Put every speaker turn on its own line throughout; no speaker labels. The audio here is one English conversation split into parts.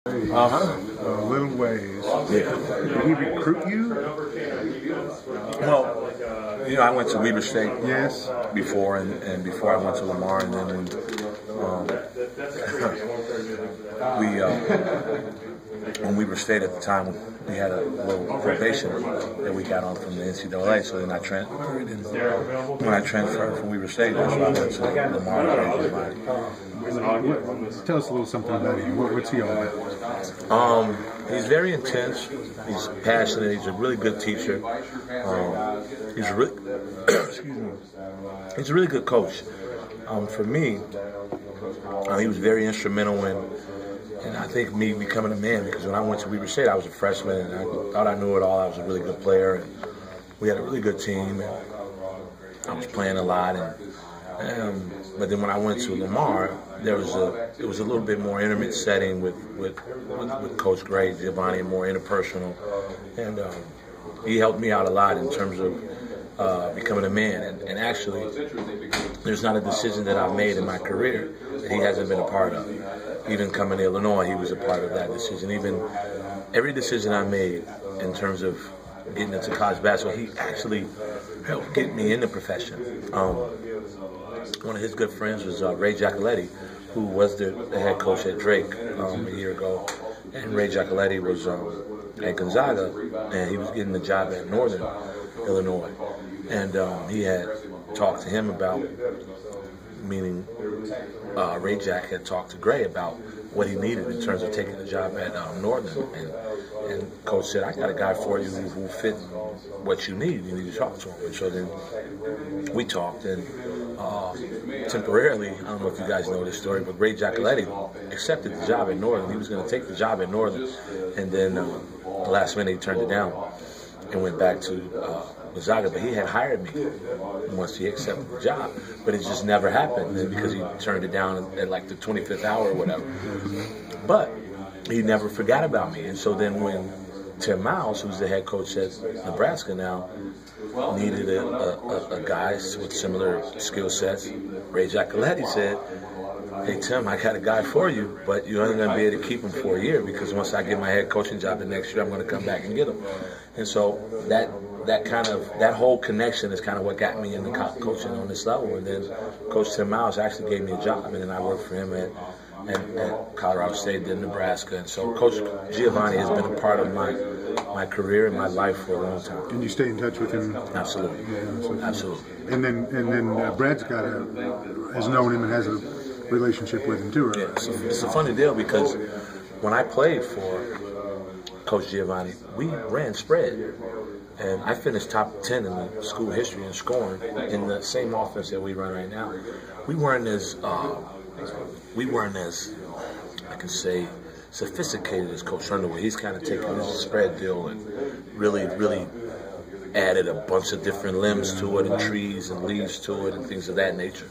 Little ways.
Yeah.
Did he recruit you?
Well, I went to Weber State
Yes.
before, and before I went to Lamar, and then when Weber State at the time, we had a little probation that we got on from the NCAA. So then I transferred, and when I transferred from Weber State, that's why I went to Lamar.
Tell us a little something about him. What's he all about?
He's very intense. He's passionate. He's a really good teacher. He's a he's a really good coach. For me, he was very instrumental in I think me becoming a man, because when I went to Weber State, I was a freshman and I thought I knew it all. I was a really good player, and we had a really good team, and I was playing a lot. But then when I went to Lamar, it was a little bit more intimate setting with Coach Gray, Giovanine, more interpersonal, and he helped me out a lot in terms of becoming a man. And actually, there's not a decision that I've made in my career that he hasn't been a part of. Even coming to Illinois, he was a part of that decision. Even every decision I made in terms of getting into college basketball, he actually helped get me in the profession. One of his good friends was Ray Giacoletti, who was the head coach at Drake a year ago. And Ray Giacoletti was at Gonzaga, and he was getting the job at Northern Illinois. And he had talked to him about, meaning Ray Jack had talked to Gray about what he needed in terms of taking the job at Northern. And Coach said, I got a guy for you who will fit what you need. You need to talk to him. And so then we talked, and temporarily, I don't know if you guys know this story, but Ray Giacoletti accepted the job at Northern. He was going to take the job at Northern, and then the last minute he turned it down and went back to Gonzaga. But he had hired me once he accepted the job, but it just never happened because he turned it down at like the 25th hour or whatever. But he never forgot about me. And so then when Tim Miles, who's the head coach at Nebraska now, needed a guy with similar skill sets, Ray Giacoletti said, hey, Tim, I got a guy for you, but you're only going to be able to keep him for a year, because once I get my head coaching job the next year, I'm going to come back and get him. And so that whole connection is kind of what got me into coaching on this level. And then Coach Tim Miles actually gave me a job, and then I worked for him at Colorado State, then Nebraska. And so Coach Giovanni has been a part of my career and my life for a long time.
And you stay in touch with him?
Absolutely.
Yeah,
absolutely.
And then Brad's has known him and has a relationship with him too, right?
Yeah, it's a funny deal, because when I played for Coach Giovanni, we ran spread. And I finished top 10 in the school history in scoring in the same offense that we run right now. We weren't as I can say, sophisticated as Coach Underwood. He's kind of taken this spread deal and really added a bunch of different limbs to it, and trees and leaves to it, and things of that nature.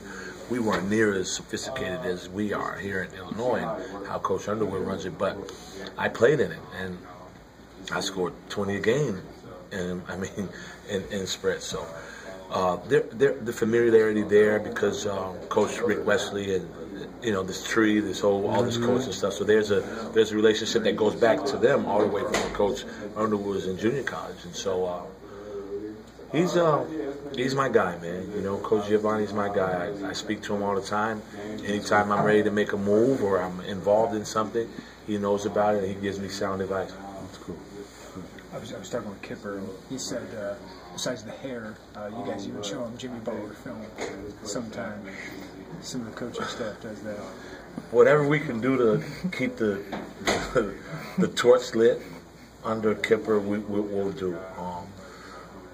We weren't near as sophisticated as we are here in Illinois and how Coach Underwood runs it, but I played in it, and I scored 20 a game. And I mean, in spread. So the familiarity there, because Coach Rick Wesley and this tree, all this coach and stuff. So there's a relationship that goes back to them all the way from when Coach Underwood was in junior college. And so he's my guy, man. Coach Giovanni's my guy. I speak to him all the time. Anytime I'm ready to make a move or I'm involved in something, he knows about it and he gives me sound advice. It's cool.
I was talking with Kipper, and he said, besides the hair, you guys even show him Jimmy Butler film sometime. Some of the coaching staff does that.
Whatever we can do to keep the torch lit under Kipper, we'll do.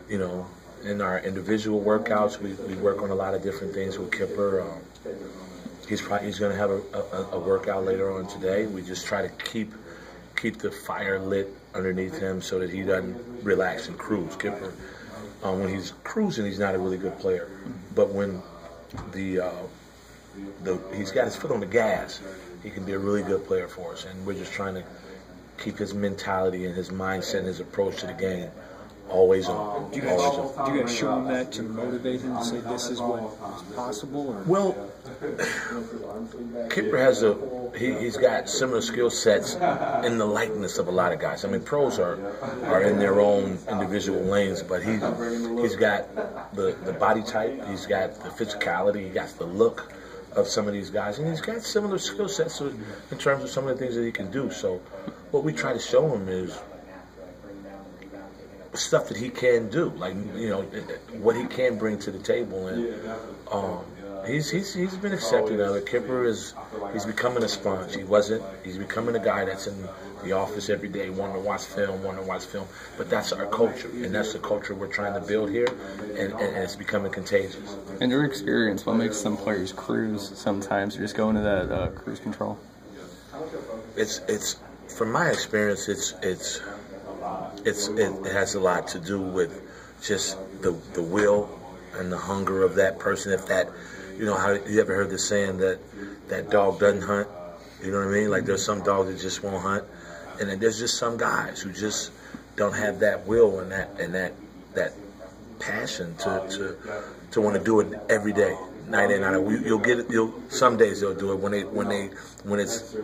In our individual workouts, we work on a lot of different things with Kipper. He's going to have a workout later on today. We just try to keep the fire lit underneath him so that he doesn't relax and cruise. Kipper, when he's cruising, he's not a really good player. But when he's got his foot on the gas, he can be a really good player for us. And we're just trying to keep his mentality and his mindset and his approach to the game Always on.
Do you guys show him that to motivate him to say this is what is possible? Or?
Well, Kipper has he's got similar skill sets in the likeness of a lot of guys. I mean, pros are in their own individual lanes, but he's got the body type, he's got the physicality, he got the look of some of these guys, and he's got similar skill sets in terms of some of the things that he can do. So what we try to show him is stuff that he can do, like, you know, what he can bring to the table, and he's been accepted of it. Kipper he's becoming a sponge. He's becoming a guy that's in the office every day, wanting to watch film, but that's our culture, and that's the culture we're trying to build here, and it's becoming contagious.
In your experience, what makes some players cruise sometimes, or just go into that cruise control?
It's from my experience, it has a lot to do with just the will and the hunger of that person. If that, you know, how you ever heard the saying that dog doesn't hunt? You know what I mean? Like, there's some dogs that just won't hunt, and then there's just some guys who just don't have that will and that passion to want to do it every day, night in, night out. Some days they'll do it when it's,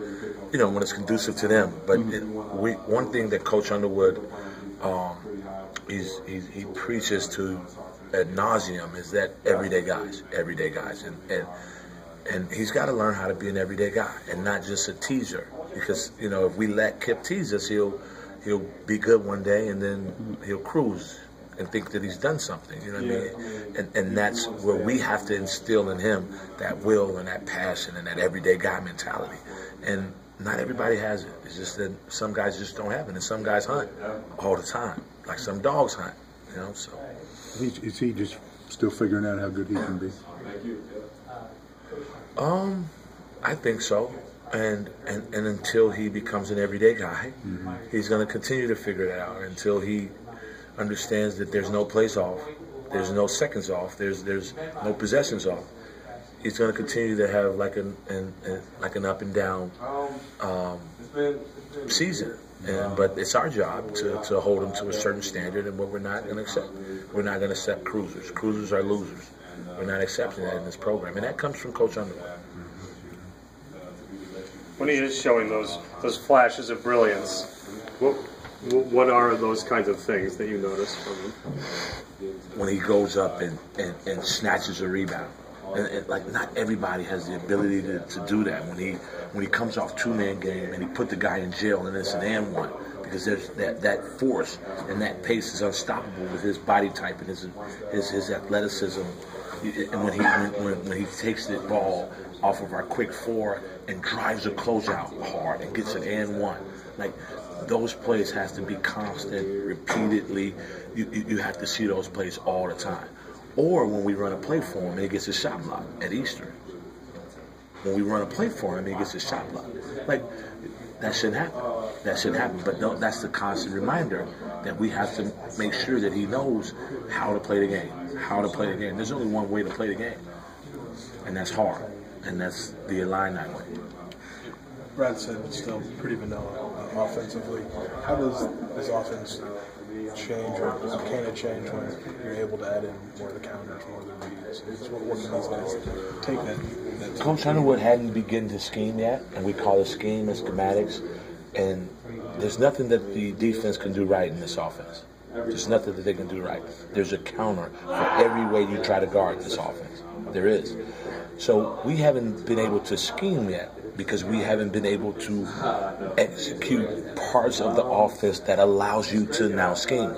you know, when it's conducive to them. But one thing that Coach Underwood he preaches to ad nauseum is that everyday guys, and he's got to learn how to be an everyday guy and not just a teaser. Because, you know, if we let Kip tease us, he'll be good one day and then he'll cruise and think that he's done something. You know what I mean? And that's where we have to instill in him that will and that passion and that everyday guy mentality. And not everybody has it. It's just that some guys just don't have it, and some guys hunt all the time, like some dogs hunt. You know, so.
Is he just still figuring out how good he can be?
I think so. And until he becomes an everyday guy, he's going to continue to figure that out until he understands that there's no plays off, there's no seconds off, there's no possessions off. He's going to continue to have like an up and down season. But it's our job to hold him to a certain standard, and what we're not going to accept. We're not going to accept cruisers. Cruisers are losers. We're not accepting that in this program, and that comes from Coach Underwood.
When he is showing those flashes of brilliance, what are those kinds of things that you notice from him?
When he goes up and snatches a rebound. And like, not everybody has the ability to do that. When he comes off two-man game and he put the guy in jail and it's an and one, because there's that force and that pace is unstoppable with his body type and his athleticism. And when he takes the ball off of our quick four and drives a closeout hard and gets an and one, like, those plays has to be constant, repeatedly. You have to see those plays all the time. Or when we run a play for him and he gets a shot block at Easter. When we run a play for him and he gets a shot block. Like, that shouldn't happen. That shouldn't happen. But no, that's the constant reminder that we have to make sure that he knows how to play the game. How to play the game. There's only one way to play the game. And that's hard. And that's the Illini way.
Brad said it's still pretty vanilla offensively. How does this offense change, or can it change when you're able to add in more of the counters, more of the reads? What can these guys take that
Coach Underwood hadn't begun to scheme yet, and we call it scheme and schematics. And there's nothing that the defense can do right in this offense. There's nothing that they can do right. There's a counter for every way you try to guard this offense. There is. So we haven't been able to scheme yet because we haven't been able to execute parts of the offense that allows you to now scheme.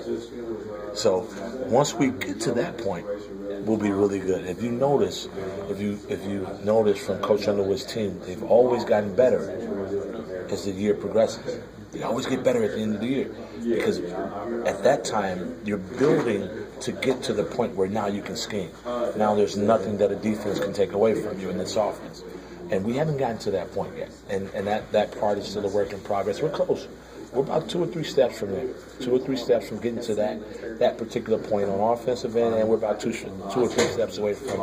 So once we get to that point, we'll be really good. If you notice from Coach Underwood's team, they've always gotten better as the year progresses. They always get better at the end of the year because at that time you're building to get to the point where now you can scheme. Now there's nothing that a defense can take away from you in this offense. And we haven't gotten to that point yet. And that part is still a work in progress. We're close. We're about 2 or 3 steps from there. 2 or 3 steps from getting to that particular point on offensive end, and we're about 2 or 3 steps away from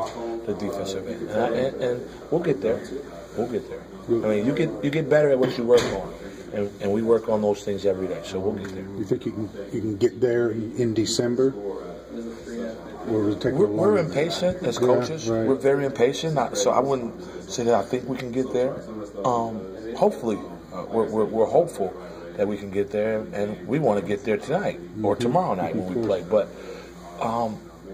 the defensive end. And we'll get there. We'll get there. I mean, you get better at what you work on. and we work on those things every day. So we'll get there.
You think you can get there in December? Or will it take
We're impatient as coaches.
Yeah, right.
We're very impatient. So I wouldn't say that I think we can get there. Hopefully, we're hopeful that we can get there, and we want to get there tonight or tomorrow night when we play. But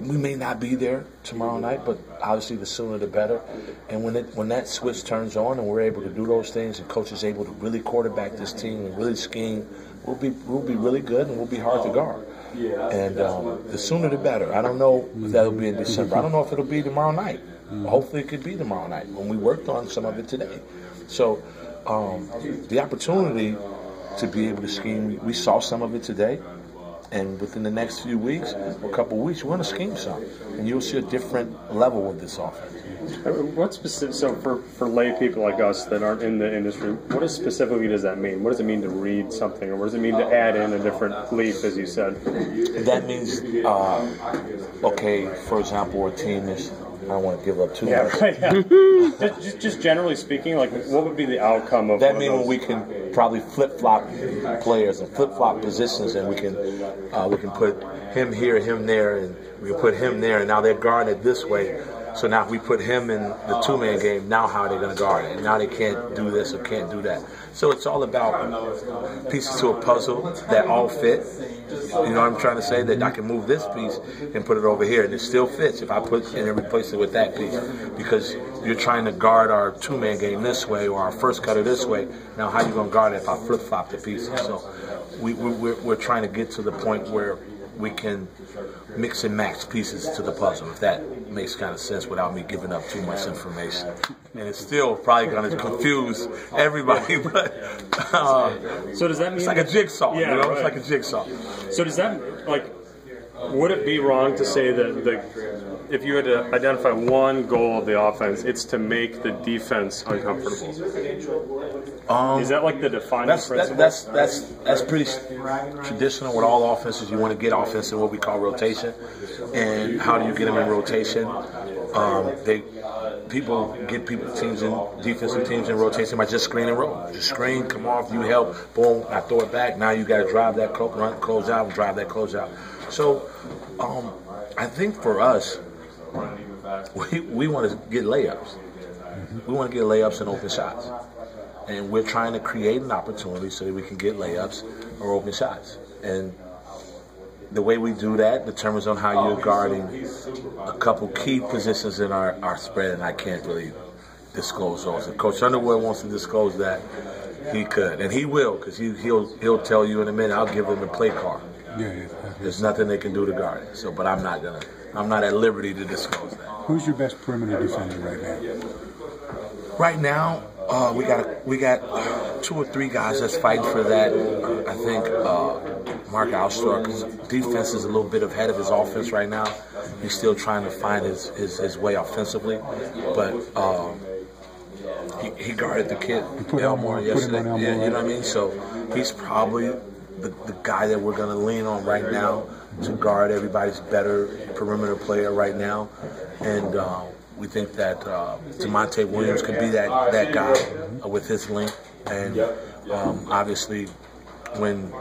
we may not be there tomorrow night, but obviously the sooner the better. And when that switch turns on and we're able to do those things, and coach is able to really quarterback this team and really scheme, we'll be really good and we'll be hard to guard. And the sooner the better. I don't know if that'll be in December. I don't know if it'll be tomorrow night. Hopefully it could be tomorrow night when we worked on some of it today. So the opportunity to be able to scheme, we saw some of it today. And within the next few weeks, or a couple of weeks, we're going to scheme some. And you'll see a different level of this offense.
What specific? So for lay people like us that aren't in the industry, what specifically does that mean? What does it mean to read something, or what does it mean to add in a different leaf, as you said?
That means, okay, for example, a team is. I don't want to give up too much.
Right, yeah. just generally speaking, like what would be the outcome of
that? Means we can probably flip flop players and flip flop positions, and we can put him here, him there, and we can put him there, and now they're guarded this way. So now if we put him in the two-man game, now how are they going to guard it? Now they can't do this or can't do that. So it's all about pieces to a puzzle that all fit. You know what I'm trying to say? That I can move this piece and put it over here, and it still fits if I put and replace it with that piece. Because you're trying to guard our two-man game this way or our first cutter this way. Now how are you going to guard it if I flip-flop the pieces? So we're trying to get to the point where we can mix and match pieces to the puzzle, if that makes kind of sense without me giving up too much information. And it's still probably going to confuse everybody, but
so does that mean
it's like a jigsaw,
yeah,
you know?
Right.
It's like a jigsaw.
So does that, like, would it be wrong to say that if you had to identify one goal of the offense, it's to make the defense uncomfortable? Is that like the defining principle?
That's pretty traditional with all offenses. You want to get offense in what we call rotation. And how do you get them in rotation? Defensive teams in rotation by just screen and roll. Just screen, come off, you help, boom, I throw it back. Now you got to drive that close out, and drive that close out. So I think for us, we want to get layups. We want to get layups and open shots. And we're trying to create an opportunity so that we can get layups or open shots. And the way we do that determines on how you're guarding a couple key positions in our spread, and I can't really disclose those. If Coach Underwood wants to disclose that, he could. And he will, because he'll tell you in a minute. I'll give him the play card.
Yeah.
There's nothing they can do to guard it. So, but I'm not at liberty to disclose that.
Who's your best perimeter defender right now?
Right now, we got 2 or 3 guys that's fighting for that. I think Mark Alstor's defense is a little bit ahead of his offense right now. He's still trying to find his way offensively, but he guarded the kid Lamar yesterday. Yeah, you know what I mean. So he's probably the guy that we're going to lean on right now to guard everybody's better perimeter player right now, and we think that Demonte Williams could be that guy with his length, and obviously when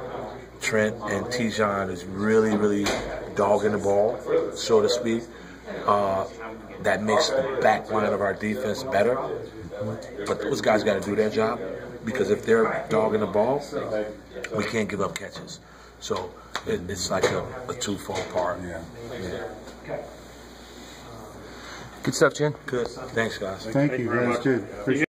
Trent and Tijon is really dogging the ball, so to speak, that makes the back line of our defense better. But those guys got to do their job, because if they're dogging the ball, we can't give up catches. So it's like a twofold part. Yeah.
Good stuff, Jen.
Good. Thanks, guys.
Thank you, guys. Good. Appreciate it.